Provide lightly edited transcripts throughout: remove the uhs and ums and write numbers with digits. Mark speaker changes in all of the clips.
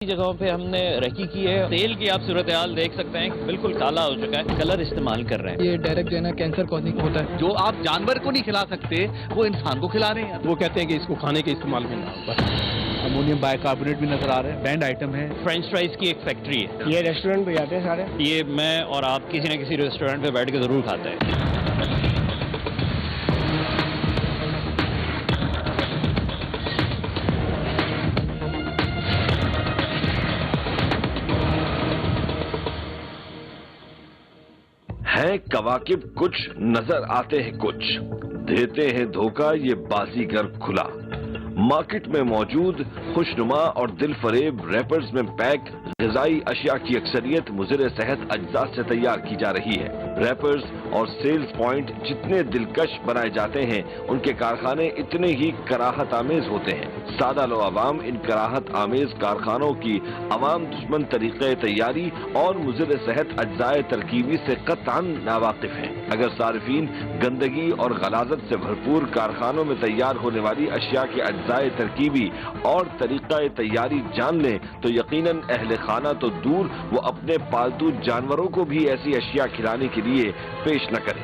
Speaker 1: جگہوں پہ ہم نے ریکی کی ہے. تیل کی آپ صورتحال دیکھ سکتے ہیں بالکل کالا ہو چکا ہے. کلر استعمال کر رہے ہیں.
Speaker 2: یہ ڈائریکٹ جو ہے نا کینسر کازنگ ہوتا ہے.
Speaker 3: جو آپ جانور کو نہیں کھلا سکتے وہ انسان کو کھلا رہے ہیں.
Speaker 2: وہ کہتے ہیں کہ اس کو کھانے کے استعمال میں بس.
Speaker 3: امونیم بائی کاربونیٹ بھی نظر آ رہے ہیں. بینڈ آئٹم ہے.
Speaker 1: فرینچ فرائز کی ایک فیکٹری ہے.
Speaker 4: یہ ریسٹورینٹ پہ جاتے ہیں سارے.
Speaker 1: یہ میں اور آپ کسی نہ کسی ریسٹورینٹ پہ بیٹھ کے ضرور کھاتے ہیں.
Speaker 5: ہیں کواکب کچھ نظر آتے ہیں کچھ دیتے ہیں دھوکہ یہ بازیگر کھلا. مارکیٹ میں موجود خوشنما اور دل فریب ریپرز میں پیک غذائی اشیاء کی اکثریت مضر صحت اجزاء سے تیار کی جا رہی ہے. ریپرز اور سیلز پوائنٹ جتنے دلکش بنائے جاتے ہیں ان کے کارخانے اتنے ہی کراہت آمیز ہوتے ہیں. سادہ لو عوام ان کراہت آمیز کارخانوں کی عوام دشمن طریقے تیاری اور مضر صحت اجزاء ترکیبی سے قطعاً ناواقف ہیں. اگر صارفین گندگی اور غلاظت سے بھرپور کارخانوں میں تیار ہونے والی اشیاء کے اجزاء ترکیبی اور طریقہ تیاری جان لیں تو یقیناً اہل خانہ تو دور وہ اپنے پالتو جانوروں کو بھی ایسی اشیاء کھلانے کے لیے پیش نہ کریں.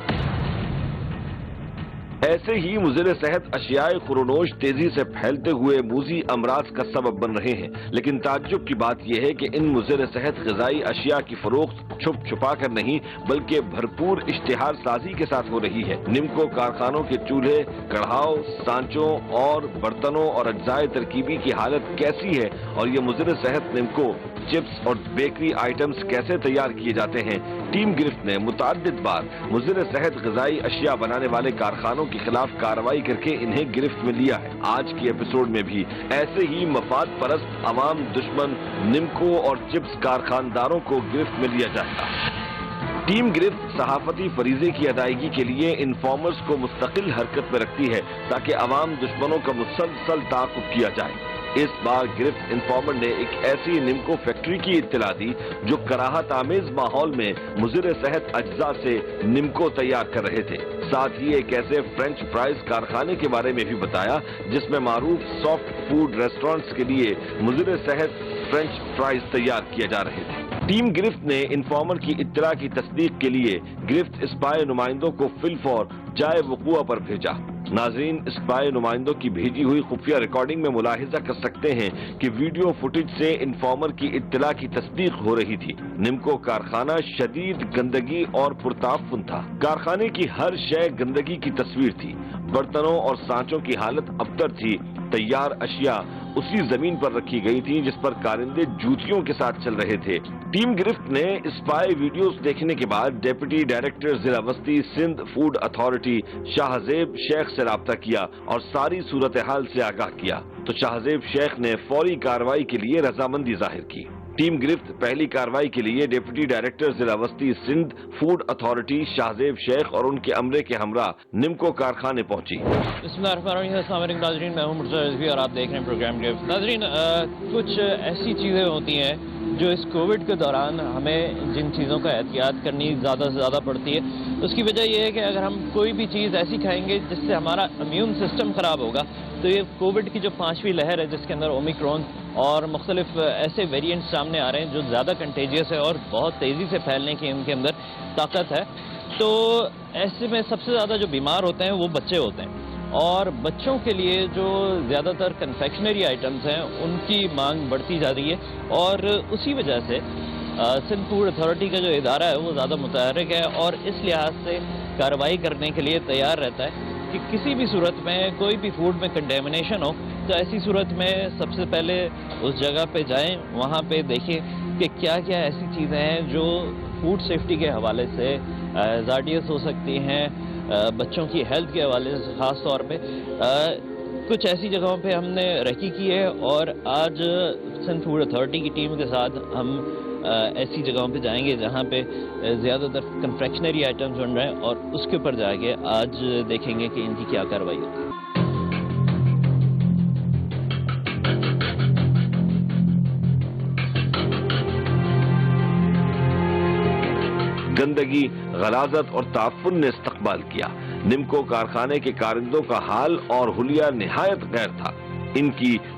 Speaker 5: ایسے ہی مضر صحت اشیاء خورونوش تیزی سے پھیلتے ہوئے موذی امراض کا سبب بن رہے ہیں. لیکن تعجب کی بات یہ ہے کہ ان مضر صحت غذائی اشیاء کی فروخت چھپ چھپا کر نہیں بلکہ بھرپور اشتہار سازی کے ساتھ ہو رہی ہے. نمکو کارخانوں کے چولہے، کڑھاؤ، سانچوں اور برتنوں اور اجزاء ترکیبی کی حالت کیسی ہے اور یہ مضر صحت نمکو چپس اور بیکری آئٹمز کیسے تیار کیے جاتے ہیں. ٹیم گرفت نے متعدد بار مضر صحت غذائی اشیاء بنانے والے کارخانوں کے خلاف کارروائی کر کے انہیں گرفت میں لیا ہے. آج کی ایپیسوڈ میں بھی ایسے ہی مفاد پرست عوام دشمن نمکو اور چپس کارخانداروں کو گرفت میں لیا جائے گا. ٹیم گرفت صحافتی فریضے کی ادائیگی کے لیے انفارمرز کو مستقل حرکت میں رکھتی ہے تاکہ عوام دشمنوں کا مسلسل تعاقب کیا جائے. اس بار گرفت انفارمر نے ایک ایسی نمکو فیکٹری کی اطلاع دی جو کراہت آمیز ماحول میں مضر صحت اجزاء سے نمکو تیار کر رہے تھے. ساتھ ہی ایک ایسے فرینچ فرائز کارخانے کے بارے میں بھی بتایا جس میں معروف سافٹ فوڈ ریسٹورنٹس کے لیے مضر صحت فرینچ فرائز تیار کیے جا رہے تھے. ٹیم گرفت نے انفارمر کی اطلاع کی تصدیق کے لیے گرفت اسپائے نمائندوں کو فی الفور جائے وقوع پر بھیجا. ناظرین اسپائے نمائندوں کی بھیجی ہوئی خفیہ ریکارڈنگ میں ملاحظہ کر سکتے ہیں کہ ویڈیو فوٹیج سے انفارمر کی اطلاع کی تصدیق ہو رہی تھی. نمکو کارخانہ شدید گندگی اور پرتعفن تھا. کارخانے کی ہر شے گندگی کی تصویر تھی. برتنوں اور سانچوں کی حالت ابتر تھی. تیار اشیاء اسی زمین پر رکھی گئی تھی جس پر کارندے جوتیوں کے ساتھ چل رہے تھے. ٹیم گرفت نے اسپائی ویڈیوز دیکھنے کے بعد ڈیپٹی ڈائریکٹر ضلع وسطی سندھ فوڈ اتھارٹی شاہزیب شیخ سے رابطہ کیا اور ساری صورتحال سے آگاہ کیا تو شاہزیب شیخ نے فوری کارروائی کے لیے رضامندی ظاہر کی. ٹیم گرفت پہلی کارروائی کے لیے ڈیپٹی ڈائریکٹر ضلع وسطی سندھ فوڈ اتھارٹی شاہزیب شیخ اور ان کے عملے کے ہمراہ نمکو کارخانے پہنچی.
Speaker 1: بسم اللہ الرحمن الرحیم. السلام علیکم ناظرین, میں ہوں مرتضیٰ رضوی اور آپ دیکھ رہے ہیں پروگرام گرفت. ناظرین, کچھ ایسی چیزیں ہوتی ہیں جو اس کووڈ کے دوران ہمیں جن چیزوں کا احتیاط کرنی زیادہ سے زیادہ پڑتی ہے. اس کی وجہ یہ ہے کہ اگر ہم کوئی بھی چیز ایسی کھائیں گے جس سے ہمارا امیون سسٹم خراب ہوگا تو یہ کووڈ کی جو 5ویں لہر ہے جس کے اندر اومیکرون اور مختلف ایسے ویریئنٹس سامنے آ رہے ہیں جو زیادہ کنٹیجیس ہے اور بہت تیزی سے پھیلنے کی ان کے اندر طاقت ہے, تو ایسے میں سب سے زیادہ جو بیمار ہوتے ہیں وہ بچے ہوتے ہیں. اور بچوں کے لیے جو زیادہ تر کنفیکشنری آئٹمز ہیں ان کی مانگ بڑھتی جا رہی ہے اور اسی وجہ سے سندھ فوڈ اتھارٹی کا جو ادارہ ہے وہ زیادہ متحرک ہے اور اس لحاظ سے کارروائی کرنے کے لیے تیار رہتا ہے کہ کسی بھی صورت میں کوئی بھی فوڈ میں کنٹیمنیشن ہو تو ایسی صورت میں سب سے پہلے اس جگہ پہ جائیں, وہاں پہ دیکھیں کہ کیا کیا ایسی چیزیں ہیں جو فوڈ سیفٹی کے حوالے سے ہیزارڈیس ہو سکتی ہیں, بچوں کی ہیلتھ کے حوالے سے خاص طور پہ. کچھ ایسی جگہوں پہ ہم نے ریکی کی ہے اور آج سندھ فوڈ اتھارٹی کی ٹیم کے ساتھ ہم ایسی جگہوں پہ جائیں گے جہاں پہ زیادہ تر کنفیکشنری آئٹمز بن رہے ہیں اور اس کے اوپر جا کے آج دیکھیں گے کہ ان کی کیا کارروائی ہوتی ہے.
Speaker 5: گندگی، غلاظت اور تعفن نے استقبال کیا. نمکو کارخانے کے کارندوں کا حال اور حلیہ نہایت غیر تھا. ان کی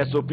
Speaker 5: SOP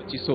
Speaker 2: 2200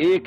Speaker 5: 1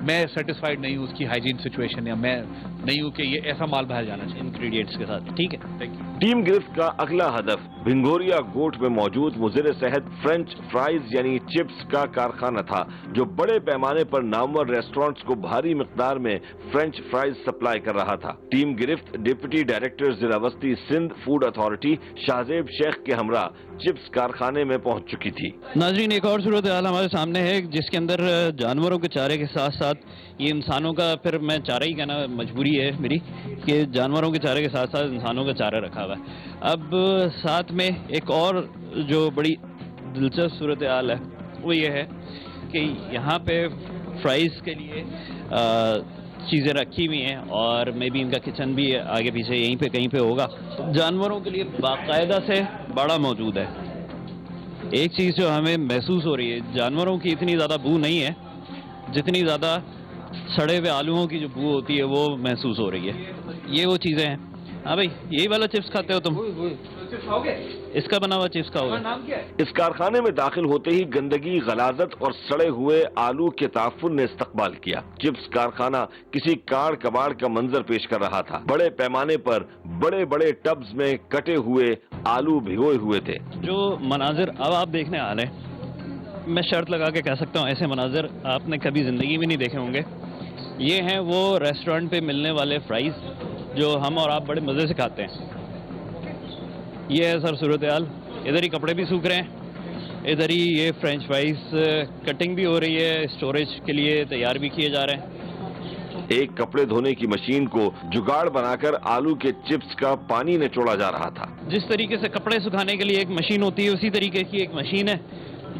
Speaker 3: میں سیٹسفائڈ نہیں ہوں اس کی ہائیجین سچویشن، یا میں نہیں ہوں کہ یہ ایسا مال باہر جانا چاہیے
Speaker 1: انگریڈینٹس کے ساتھ. ٹھیک ہے، تھینک یو.
Speaker 5: ٹیم گرفت کا اگلا ہدف بھنگوریا گوٹ میں موجود مضر صحت فرینچ فرائز یعنی چپس کا کارخانہ تھا، جو بڑے پیمانے پر نامور ریسٹورنٹس کو بھاری مقدار میں فرینچ فرائز سپلائی کر رہا تھا. ٹیم گرفت ڈپٹی ڈائریکٹر ضلع وسطی سندھ فوڈ اتھارٹی شاہزیب شیخ کے ہمراہ چپس کارخانے میں پہنچ چکی تھی.
Speaker 1: ناظرین، ایک اور صورتحال ہمارے سامنے ہے جس کے اندر جانوروں کے چارے کے ساتھ ساتھ یہ انسانوں کا، پھر میں چارہ ہی کہنا مجبوری ہے میری، کہ جانوروں کے چارے کے ساتھ ساتھ انسانوں کا چارہ رکھا ہوا ہے. اب ساتھ میں ایک اور جو بڑی دلچسپ صورتحال ہے وہ یہ ہے کہ یہاں پہ فرائز کے لیے چیزیں رکھی ہوئی ہیں، اور میں بھی ان کا کچن بھی آگے پیچھے یہیں پہ کہیں پہ ہوگا. جانوروں کے لیے باقاعدہ سے باڑا موجود ہے. ایک چیز جو ہمیں محسوس ہو رہی ہے، جانوروں کی اتنی زیادہ بو نہیں ہے جتنی زیادہ سڑے ہوئے آلوؤں کی جو بو ہوتی ہے وہ محسوس ہو رہی ہے. یہ وہ چیزیں ہیں. ہاں بھائی، یہی والا چپس کھاتے ہو تم؟ اس کا بنا ہوا چپس کھاؤ گے؟
Speaker 5: اس کارخانے میں داخل ہوتے ہی گندگی، غلاظت اور سڑے ہوئے آلو کے تعفن نے استقبال کیا. چپس کارخانہ کسی کاڑ کباڑ کا منظر پیش کر رہا تھا. بڑے پیمانے پر بڑے بڑے ٹبز میں کٹے ہوئے آلو بھگوئے ہوئے تھے.
Speaker 1: جو مناظر اب آپ دیکھنے آ رہے ہیں، میں شرط لگا کے کہہ سکتا ہوں ایسے مناظر آپ نے کبھی زندگی میں نہیں دیکھے ہوں گے. یہ ہیں وہ ریسٹورنٹ پہ ملنے والے فرائز جو ہم اور آپ بڑے مزے سے کھاتے ہیں. یہ ہے سر صورتحال. ادھر ہی کپڑے بھی سوکھ رہے ہیں، ادھر ہی یہ فرینچ فرائز کٹنگ بھی ہو رہی ہے، اسٹوریج کے لیے تیار بھی کیے جا رہے ہیں.
Speaker 5: ایک کپڑے دھونے کی مشین کو جگاڑ بنا کر آلو کے چپس کا پانی نچوڑا جا رہا تھا.
Speaker 1: جس طریقے سے کپڑے سکھانے کے لیے ایک مشین ہوتی ہے، اسی طریقے کی ایک مشین ہے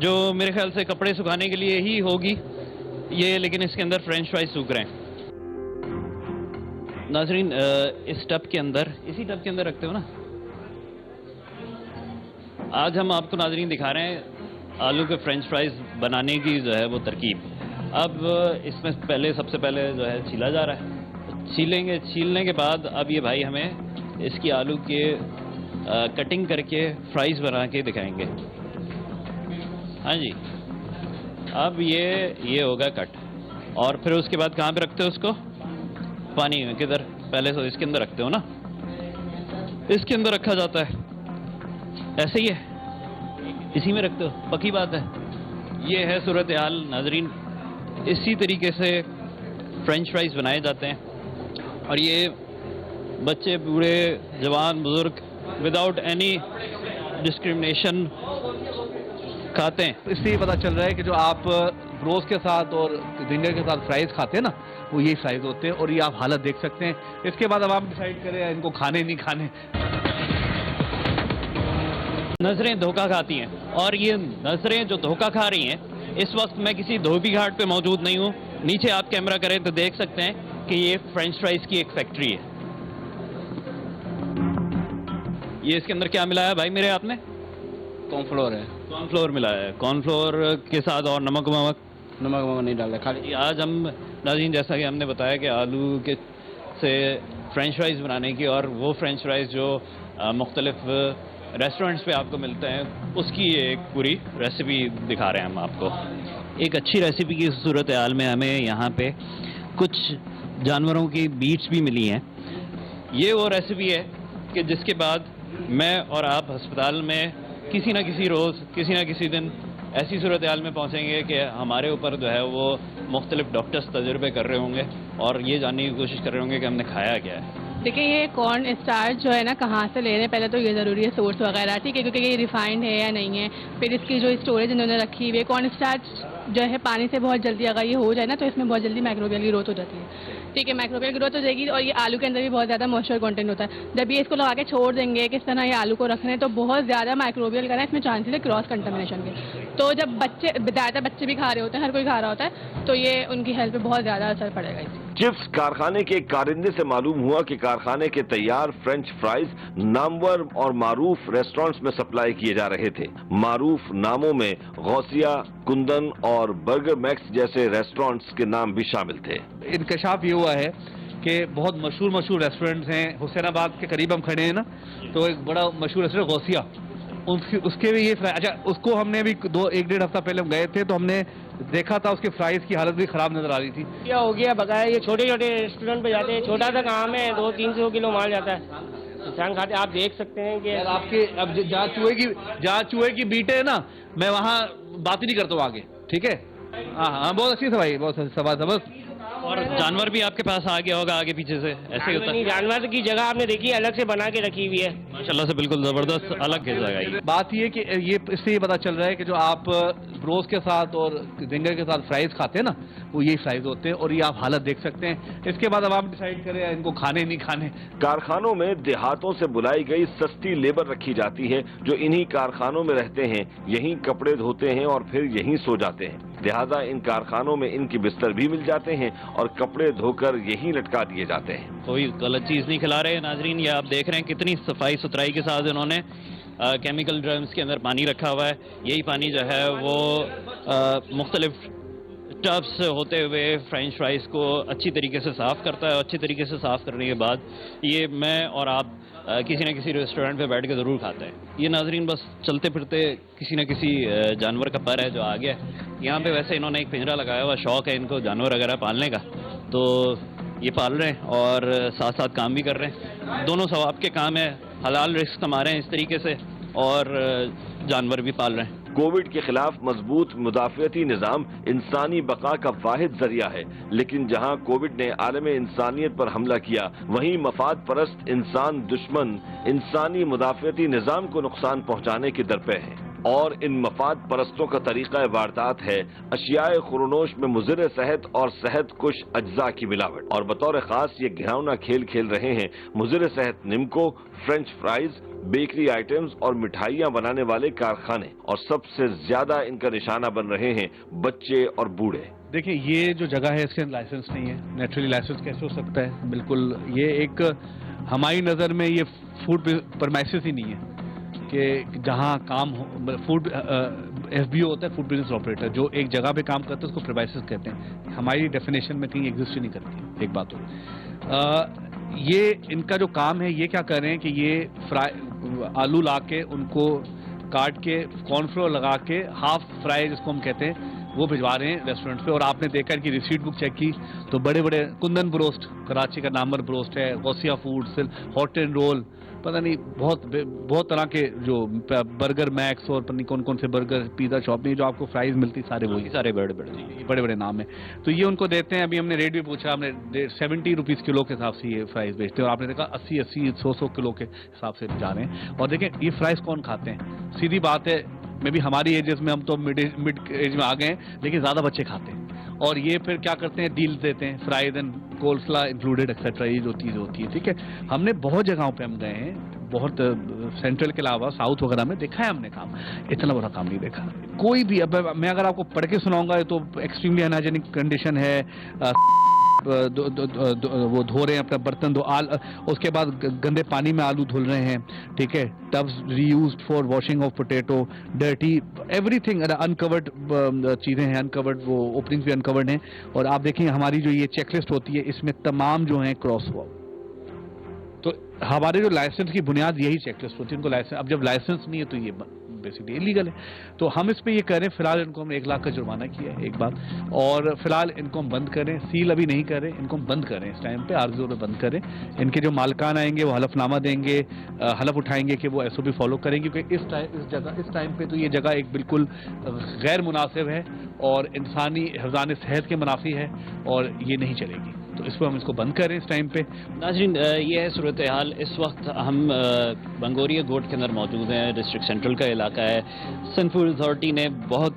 Speaker 1: جو میرے خیال سے کپڑے سکھانے کے لیے ہی ہوگی یہ، لیکن اس کے اندر فرینچ فرائز سوکھ رہے ہیں. ناظرین، اس ٹب کے اندر، اسی ٹب کے اندر رکھتے ہو نا. آج ہم آپ کو ناظرین دکھا رہے ہیں آلو کے فرینچ فرائز بنانے کی جو ہے وہ ترکیب. اب اس میں سب سے پہلے جو ہے چھیلا جا رہا ہے. چھیلیں گے، چھیلنے کے بعد اب یہ بھائی ہمیں اس کی آلو کے کٹنگ کر کے فرائز بنا کے دکھائیں گے. ہاں جی، اب یہ ہوگا کٹ، اور پھر اس کے بعد کہاں پہ رکھتے ہو اس کو؟ پانی میں. کدھر؟ پہلے تو اس کے اندر رکھتے ہو نا، اس کے اندر رکھا جاتا ہے. ایسے ہی ہے، اسی میں رکھتے ہو، پکی بات ہے. یہ ہے صورتحال ناظرین. اسی طریقے سے فرینچ فرائز بنائے جاتے ہیں، اور یہ بچے، بوڑھے، جوان، بزرگ وداؤٹ اینی ڈسکریمنیشن کھاتے ہیں.
Speaker 3: اس سے یہ پتہ چل رہا ہے کہ جو آپ روز کے ساتھ اور زنگر کے ساتھ فرائز کھاتے ہیں نا، وہ یہی فرائز ہوتے ہیں، اور یہ آپ حالت دیکھ سکتے ہیں. اس کے بعد اب آپ ڈیسائیڈ کریں ان کو کھانے نہیں کھانے.
Speaker 1: نظریں دھوکہ کھاتی ہیں، اور یہ نظریں جو دھوکہ کھا رہی ہیں، اس وقت میں کسی دھوبی گھاٹ پہ موجود نہیں ہوں. نیچے آپ کیمرہ کریں تو دیکھ سکتے ہیں کہ یہ فرینچ فرائز کی ایک فیکٹری ہے. یہ اس کے اندر کیا ملایا بھائی میرے آپ نے؟
Speaker 3: کارن فلور ہے.
Speaker 1: کارن فلور ملایا ہے. کارن فلور کے ساتھ اور نمک
Speaker 3: نہیں ڈالا خالی.
Speaker 1: آج ہم ناظرین جیسا کہ ہم نے بتایا کہ آلو کے سے فرینچ فرائز بنانے کی، اور وہ فرینچ فرائز جو مختلف ریسٹورنٹس پہ آپ کو ملتے ہیں، اس کی ایک پوری ریسیپی دکھا رہے ہیں ہم آپ کو. ایک اچھی ریسیپی کی صورتحال میں ہمیں یہاں پہ کچھ جانوروں کی بیٹس بھی ملی ہیں. یہ وہ ریسیپی ہے کہ جس کے بعد میں اور آپ ہسپتال میں کسی نہ کسی روز، کسی نہ کسی دن ایسی صورتحال میں پہنچیں گے کہ ہمارے اوپر جو ہے وہ مختلف ڈاکٹرز تجربے کر رہے ہوں گے اور یہ جاننے کی کوشش کر رہے ہوں گے کہ ہم نے کھایا کیا ہے.
Speaker 6: دیکھیں، یہ کارن اسٹارچ جو ہے نا کہاں سے لے رہے ہیں، پہلے تو یہ ضروری ہے سورس وغیرہ، ٹھیک ہے، کیونکہ یہ ریفائنڈ ہے یا نہیں ہے. پھر اس کی جو اسٹوریج انہوں نے رکھی ہوئی ہے. کارن اسٹارچ جو ہے پانی سے بہت جلدی اگر یہ ہو جائے نا تو اس میں بہت جلدی مائکروبیل گروتھ ہو جاتی ہے. ٹھیک ہے، مائکروبیل گروتھ ہو جائے گی، اور یہ آلو کے اندر بھی بہت زیادہ موئسچر کنٹینٹ ہوتا ہے. جب یہ اس کو لگا کے چھوڑ دیں گے کس طرح یہ آلو کو رکھ رہے ہیں تو بہت زیادہ مائکروبیل کا نا اس میں چانسز ہے کراس کنٹامنیشن کے. تو جب زیادہ بچے بھی کھا رہے ہوتے ہیں، ہر کوئی کھا رہا ہوتا ہے، تو یہ ان کی ہیلتھ پہ بہت زیادہ اثر پڑے گا اس سے.
Speaker 5: چپس کارخانے کے کارندے سے معلوم ہوا کہ کارخانے کے تیار فرینچ فرائز نامور اور معروف ریسٹورنٹس میں سپلائی کیے جا رہے تھے. معروف ناموں میں غوثیہ، کندن اور برگر میکس جیسے ریسٹورنٹس کے نام بھی شامل تھے.
Speaker 3: انکشاف یہ ہوا ہے کہ بہت مشہور ریسٹورنٹس ہیں. حسین آباد کے قریب ہم کھڑے ہیں نا، تو ایک بڑا مشہور ریسٹورنٹ غوثیہ، اس کے بھی یہ اچھا اس کو ہم نے بھی 1-1.5 ہفتہ پہلے ہم گئے تھے تو ہم نے دیکھا تھا اس کے فرائز کی حالت بھی خراب نظر آ رہی تھی.
Speaker 7: کیا ہو گیا بقایا یہ چھوٹے چھوٹے ریسٹورینٹ پہ جاتے ہیں, چھوٹا سا کام ہے 200-300 کلو مال جاتا ہے, انسان کھاتے. آپ دیکھ سکتے ہیں کہ
Speaker 3: آپ کے اب جہاں چوہے کی بیٹے ہے نا, میں وہاں بات ہی نہیں کرتا ہوں آگے, ٹھیک ہے. ہاں بہت اچھی صفائی, بہت اچھی صفائی.
Speaker 1: اور جانور بھی آپ کے پاس آ گیا ہوگا آگے پیچھے سے, ایسے ہی ہوتا ہے.
Speaker 7: جانور کی جگہ آپ نے دیکھی الگ سے بنا کے رکھی ہوئی ہے
Speaker 1: ماشاءاللہ سے بالکل زبردست الگ جگہ ہے.
Speaker 3: بات یہ کہ اس سے یہ پتا چل رہا ہے کہ جو آپ بروز کے ساتھ اور زنگر کے ساتھ فرائز کھاتے ہیں نا, وہ یہی فرائز ہوتے ہیں, اور یہ آپ حالت دیکھ سکتے ہیں. اس کے بعد اب آپ ڈیسائیڈ کریں ان کو کھانے نہیں کھانے.
Speaker 5: کارخانوں میں دیہاتوں سے بلائی گئی سستی لیبر رکھی جاتی ہے جو انہی کارخانوں میں رہتے ہیں, یہیں کپڑے دھوتے ہیں اور پھر یہیں سو جاتے ہیں. لہذا ان کارخانوں میں ان کی بستر بھی مل جاتے ہیں اور کپڑے دھو کر یہیں لٹکا دیے جاتے ہیں.
Speaker 1: کوئی غلط چیز نہیں کھلا رہے ناظرین, یہ آپ دیکھ رہے ہیں کتنی صفائی ستھرائی کے ساتھ انہوں نے کیمیکل ڈرمز کے اندر پانی رکھا ہوا ہے. یہی پانی جو ہے وہ مختلف ٹبس ہوتے ہوئے فرینچ فرائز کو اچھی طریقے سے صاف کرتا ہے, اور اچھی طریقے سے صاف کرنے کے بعد یہ میں اور آپ کسی نہ کسی ریسٹورینٹ پہ بیٹھ کے ضرور کھاتے ہیں. یہ ناظرین بس چلتے پھرتے کسی نہ کسی جانور کا پر ہے جو آ گیا ہے. یہاں پہ ویسے انہوں نے ایک پنجرا لگایا ہوا, شوق ہے ان کو جانور وغیرہ پالنے کا, تو یہ پال رہے ہیں اور ساتھ ساتھ کام بھی کر رہے ہیں. دونوں ثواب کے کام ہے, حلال رزق کما رہے ہیں اس طریقے سے اور جانور بھی پال رہے ہیں.
Speaker 5: کووڈ کے خلاف مضبوط مدافعتی نظام انسانی بقا کا واحد ذریعہ ہے, لیکن جہاں کووڈ نے عالم انسانیت پر حملہ کیا, وہیں مفاد پرست انسان دشمن انسانی مدافعتی نظام کو نقصان پہنچانے کے درپے ہیں. اور ان مفاد پرستوں کا طریقہ واردات ہے اشیاء خورنوش میں مضر صحت اور صحت کش اجزاء کی ملاوٹ, اور بطور خاص یہ گھناؤنا کھیل کھیل رہے ہیں مضر صحت نمکو, فرینچ فرائز, بیکری آئٹمز اور مٹھائیاں بنانے والے کارخانے, اور سب سے زیادہ ان کا نشانہ بن رہے ہیں بچے اور بوڑھے.
Speaker 3: دیکھیں یہ جو جگہ ہے اس کے لائسنس نہیں ہے, نیچرلی لائسنس کیسے ہو سکتا ہے. بالکل یہ ایک ہماری نظر میں یہ فوڈ پرمائسس ہی نہیں ہے کہ جہاں کام فوڈ ایف بی او ہوتا ہے, فوڈ بزنس آپریٹر, جو ایک جگہ پہ کام کرتا ہے اس کو پرمائسس کہتے ہیں. ہماری ڈیفینیشن میں کہیں ایگزسٹ نہیں کرتی. ایک بات ہو یہ ان کا جو کام ہے, یہ کیا کر رہے ہیں کہ یہ آلو لا کے ان کو کاٹ کے کارن فلور لگا کے ہاف فرائی جس کو ہم کہتے ہیں وہ بھجوا رہے ہیں ریسٹورنٹ پہ. اور آپ نے دیکھا کہ ریسیٹ بک چیک کی تو بڑے بڑے کندن بروسٹ, کراچی کا نامور بروسٹ ہے, غوثیہ فوڈ, ہاٹ اینڈ رول, پتہ نہیں بہت طرح کے جو برگر میکس اور پتہ نہیں کون کون سے برگر, پیزا شاپ میں جو آپ کو فرائز ملتی سارے وہی, سارے بڑے بڑے نام ہیں. تو یہ ان کو دیتے ہیں. ابھی ہم نے ریٹ بھی پوچھا, ہم نے 70 روپیز کلو کے حساب سے یہ فرائز بیچتے ہیں, اور آپ نے دیکھا 80-100 کلو کے حساب سے جا رہے ہیں. اور دیکھیں یہ فرائز کون کھاتے ہیں, سیدھی بات ہے, میں بھی ہماری ایجز میں, ہم تو مڈ ایج میں آ گئے ہیں, لیکن زیادہ بچے کھاتے ہیں. اور یہ پھر کیا کرتے ہیں, ڈیل دیتے ہیں, فرائز اینڈ کولسلا انکلوڈیڈ ایکسیٹرا, یہ جو چیز ہوتی ہے. ٹھیک ہے, ہم نے بہت جگہوں پہ ہم گئے ہیں, بہت سینٹرل کے علاوہ ساؤتھ وغیرہ میں دیکھا ہے ہم نے کام, اتنا بڑا کام نہیں دیکھا کوئی بھی. اب میں اگر آپ کو پڑھ کے سناؤں گا تو ایکسٹریملی انہائیجینک کنڈیشن ہے. وہ دھو رہے ہیں اپنا برتن, اس کے بعد گندے پانی میں آلو دھل رہے ہیں. ٹھیک ہے, tubs reused for washing of potato, dirty, everything uncooked چیزیں ہیں, انکورڈ وہ اوپننگ بھی انکورڈ ہیں. اور آپ دیکھیں ہماری جو یہ چیک لسٹ ہوتی ہے اس میں تمام جو ہیں کراس ہوا. تو ہمارے جو لائسنس کی بنیاد یہی چیک لسٹ ہوتی ہے. ان کو لائسنس, اب جب لائسنس نہیں ہے تو یہ بیسکلی انلیگل ہے. تو ہم اس پہ یہ کہہ رہے ہیں, فی الحال ان کو ہم 1 لاکھ کا جرمانہ کیا ہے, ایک بات. اور فی الحال ان کو ہم بند کریں, سیل ابھی نہیں کریں, ان کو ہم بند کریں اس ٹائم پہ, عارضی طور پہ بند کریں. ان کے جو مالکان آئیں گے وہ حلف نامہ دیں گے, حلف اٹھائیں گے کہ وہ ایس او پی فالو کریں گے, کیونکہ اس ٹائم پہ تو یہ جگہ ایک بالکل غیر مناسب ہے اور انسانی حفظان صحت کے منافی ہے, اور یہ نہیں چلے گی. تو اس پہ ہم اس کو بند کریں اس ٹائم پہ. ناظرین
Speaker 1: یہ ہے صورتحال. اس وقت ہم بنگوریا گوٹ کے اندر موجود ہیں, ڈسٹرکٹ سینٹرل کا علاقہ ہے. سندھ فوڈ اتھارٹی نے بہت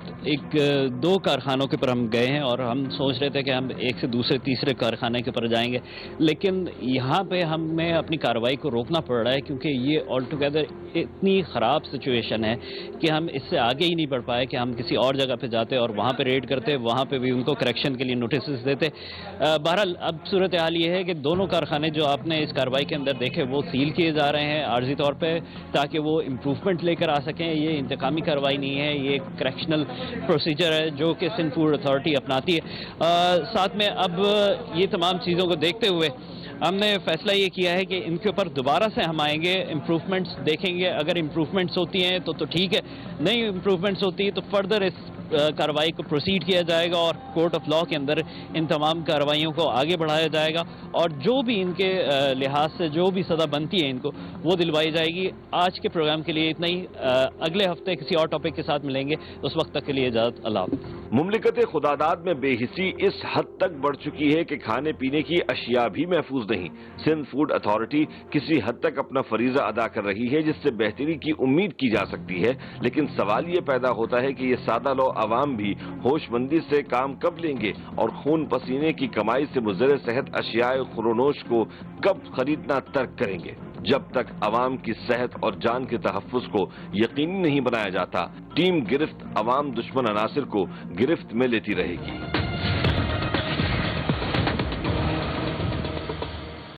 Speaker 1: 2 کارخانوں کے پر ہم گئے ہیں, اور ہم سوچ رہے تھے کہ ہم ایک سے دوسرے تیسرے کارخانے کے پر جائیں گے, لیکن یہاں پہ ہمیں اپنی کارروائی کو روکنا پڑ رہا ہے, کیونکہ یہ آل ٹوگیدر اتنی خراب سچویشن ہے کہ ہم اس سے آگے ہی نہیں بڑھ پائے کہ ہم کسی اور جگہ پہ جاتے اور وہاں پہ ریڈ کرتے, وہاں پہ بھی ان کو کریکشن کے لیے نوٹسز دیتے. بہرحال اب صورتحال یہ ہے کہ دونوں کارخانے جو آپ نے اس کارروائی کے اندر دیکھے وہ سیل کیے جا رہے ہیں عارضی طور پہ, تاکہ وہ امپروومنٹ لے کر آ سکیں. یہ انتقامی کارروائی نہیں ہے, یہ کریکشنل پروسیجر ہے جو کہ سندھ فوڈ اتھارٹی اپناتی ہے. ساتھ میں اب یہ تمام چیزوں کو دیکھتے ہوئے ہم نے فیصلہ یہ کیا ہے کہ ان کے اوپر دوبارہ سے ہم آئیں گے, امپروومنٹس دیکھیں گے. اگر امپروومنٹس ہوتی ہیں تو ٹھیک ہے, نہیں امپروومنٹس ہوتی ہے تو فردر اس کارروائی کو پروسیڈ کیا جائے گا اور کورٹ آف لاء کے اندر ان تمام کارروائیوں کو آگے بڑھایا جائے گا, اور جو بھی ان کے لحاظ سے جو بھی سزا بنتی ہے ان کو وہ دلوائی جائے گی. آج کے پروگرام کے لیے اتنا ہی. اگلے ہفتے کسی اور ٹاپک کے ساتھ ملیں گے, اس وقت تک کے لیے اجازت. اللہ حافظ.
Speaker 5: مملکت خداداد میں بے حسی اس حد تک بڑھ چکی ہے کہ کھانے پینے کی اشیاء بھی محفوظ نہیں. سندھ فوڈ اتھارٹی کسی حد تک اپنا فریضہ ادا کر رہی ہے جس سے بہتری کی امید کی جا سکتی ہے, لیکن سوال یہ پیدا ہوتا ہے کہ یہ سادہ لو عوام بھی ہوش مندی سے کام کب لیں گے اور خون پسینے کی کمائی سے مضر صحت اشیاء خورونوش کو کب خریدنا ترک کریں گے. جب تک عوام کی صحت اور جان کے تحفظ کو یقینی نہیں بنایا جاتا, ٹیم گرفت عوام دشمن عناصر کو گرفت میں لیتی رہے گی.